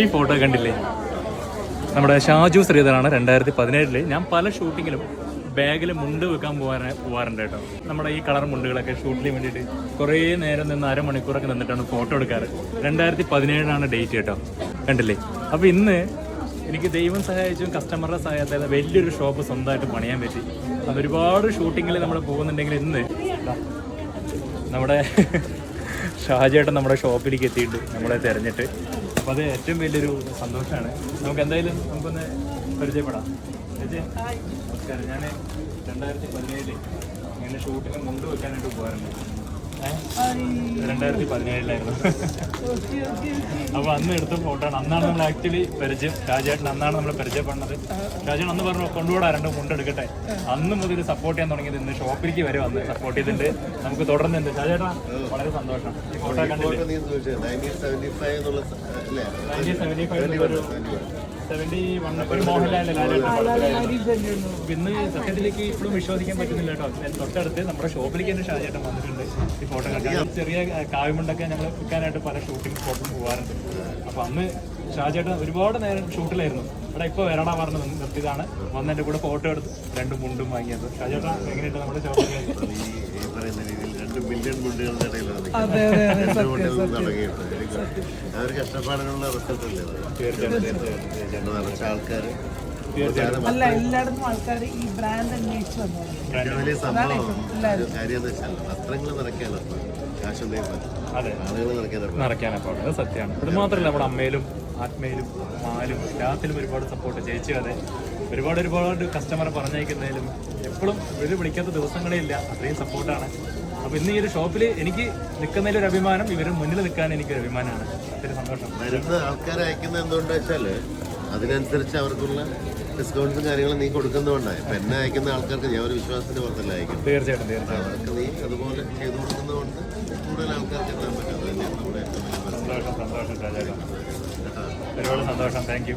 ഈ ഫോട്ടോ കണ്ടില്ലേ? നമ്മുടെ ഷാജു ശ്രീധറാണ് 2017 ഞാൻ പല ഷൂട്ടിങ്ങിലും ബാഗിൽ മുണ്ട് വെക്കാൻ പോകാറുണ്ട് കേട്ടോ. നമ്മുടെ ഈ കളർ മുണ്ടുകളൊക്കെ ഷൂട്ടിന് വേണ്ടിയിട്ട് കുറേ നേരം നിന്ന് അരമണിക്കൂറൊക്കെ നിന്നിട്ടാണ് ഫോട്ടോ എടുക്കാറ്. 2017 ഡേറ്റ് കേട്ടോ. കണ്ടില്ലേ? അപ്പോൾ ഇന്ന് എനിക്ക് ദൈവം സഹായിച്ചും കസ്റ്റമറുടെ സഹായത്താൽ വലിയൊരു ഷോപ്പ് സ്വന്തമായിട്ട് പണിയാൻ പറ്റി. അതൊരുപാട് ഷൂട്ടിങ്ങിൽ നമ്മൾ പോകുന്നുണ്ടെങ്കിൽ ഇന്ന് നമ്മുടെ ഷാജേട്ടൻ നമ്മുടെ ഷോപ്പിലേക്ക് എത്തിയിട്ട് നമ്മളെ തിരഞ്ഞിട്ട്, അപ്പോൾ അത് ഏറ്റവും വലിയൊരു സന്തോഷമാണ്. നമുക്ക് എന്തായാലും നമുക്കൊന്ന് പരിചയപ്പെടാം. നമസ്കാരം. ഞാൻ 2017 ഇങ്ങനെ ഷൂട്ടിന് മുണ്ട് വെക്കാനായിട്ട് പോകാറുണ്ട്. 2017 അപ്പോൾ അന്ന് എടുത്ത ഫോട്ടോ ആണ്. അന്നാണ് നമ്മൾ ആക്ച്വലി പരിചയം. ഷാജേട്ടൻ അന്നാണ് നമ്മൾ പരിചയപ്പെടുന്നത്. ഷാജേട്ടൻ അന്ന് പറഞ്ഞു കൊണ്ടുപോകാൻ 2 മുണ്ട് എടുക്കട്ടെ. അന്ന് മുതൽ സപ്പോർട്ട് ചെയ്യാൻ തുടങ്ങിയത് ഇന്ന് ഷോപ്പിലേക്ക് വരെ വന്ന് സപ്പോർട്ട് ചെയ്തിട്ടുണ്ട്. നമുക്ക് തുടർന്നുണ്ട്. ഷാജേട്ടാ വളരെ സന്തോഷം. ഈ ഫോട്ടോ കണ്ടില്ലേ? 1975 ഒരു മോഹൻലാലിന്റെ ഇന്ന് സത്യത്തിലേക്ക് ഇപ്പോഴും വിശ്വസിക്കാൻ പറ്റുന്നില്ല കേട്ടോ. തൊട്ടടുത്ത് നമ്മുടെ ഷോപ്പിലേക്ക് തന്നെ ഷാജേട്ടൻ വന്നിട്ടുണ്ട്. ഈ ഫോട്ടോ കണ്ടാൽ ചെറിയ കാവ്യമുണ്ടൊക്കെ ഞങ്ങൾ വിൽക്കാനായിട്ട് പല ഷൂട്ടിംഗ് സ്പോട്ടിലും പോകാറുണ്ട്. അപ്പോൾ അന്ന് ഷാജേട്ടൻ ഒരുപാട് നേരം ഷൂട്ടിലായിരുന്നു. അവിടെ ഇപ്പോൾ വരണ പറഞ്ഞ് നിർത്തിയതാണ്. വന്ന് എൻ്റെ കൂടെ ഫോട്ടോ എടുത്ത് 2 മുണ്ടും വാങ്ങിയത്. ഷാജേട്ടൻ എങ്ങനെയുണ്ട് നമ്മുടെ ഷോപ്പിലേക്ക്? മില്യൺ മുണ്ടുകളുടെ ഇടയിലാണ് കഷ്ടപ്പാടുകളുടെ റിസൾട്ടല്ലേ. ആൾക്കാർ അല്ല എല്ലായിടത്തും ആൾക്കാർ ഈ ബ്രാൻഡ് അന്വേഷിച്ചു വന്നു. വലിയ സംഭവം കാര്യം എന്ന് വെച്ചാൽ വസ്ത്രങ്ങൾ നിറയ്ക്കാനോ ആളുകൾ നിറയ്ക്കാനപ്പോൾ അത് സത്യമാണ്. അത് മാത്രമല്ല നമ്മുടെ അമ്മയിലും ആത്മയിലും മാലും എല്ലാത്തിലും ഒരുപാട് സപ്പോർട്ട്. ചേച്ചി അതെ ഒരുപാട് കസ്റ്റമറെ പറഞ്ഞയക്കുന്നതിലും എപ്പോഴും ഇവർ വിളിക്കാത്ത ദിവസങ്ങളേ ഇല്ല. അത്രയും സപ്പോർട്ടാണ്. അപ്പോൾ ഇന്ന് ഈ ഒരു ഷോപ്പിൽ എനിക്ക് നിൽക്കുന്നതിലൊരു അഭിമാനം, ഇവർ മുന്നിൽ നിൽക്കാൻ എനിക്കൊരു അഭിമാനമാണ്. ഒത്തിരി സന്തോഷം. വരുന്ന ആൾക്കാരെ അയക്കുന്നത് എന്തുകൊണ്ടാ വെച്ചാൽ അതിനനുസരിച്ച് അവർക്കുള്ള ഡിസ്കൗണ്ട്സും കാര്യങ്ങളും നീ കൊടുക്കുന്നതുകൊണ്ടാണ്. ഇപ്പം എന്നെ അയക്കുന്ന ആൾക്കാർക്ക് ഞാൻ ഒരു വിശ്വാസത്തിന്റെ പുറത്തല്ല അയക്കും. തീർച്ചയായിട്ടും അവർക്ക് നീ അതുപോലെ ചെയ്തു കൊടുക്കുന്നതുകൊണ്ട് കൂടുതൽ ആൾക്കാർക്ക് എത്താൻ പറ്റും. അത് തന്നെയാണ് നമ്മുടെ സന്തോഷം. ഒരുപാട് സന്തോഷം. Thank you.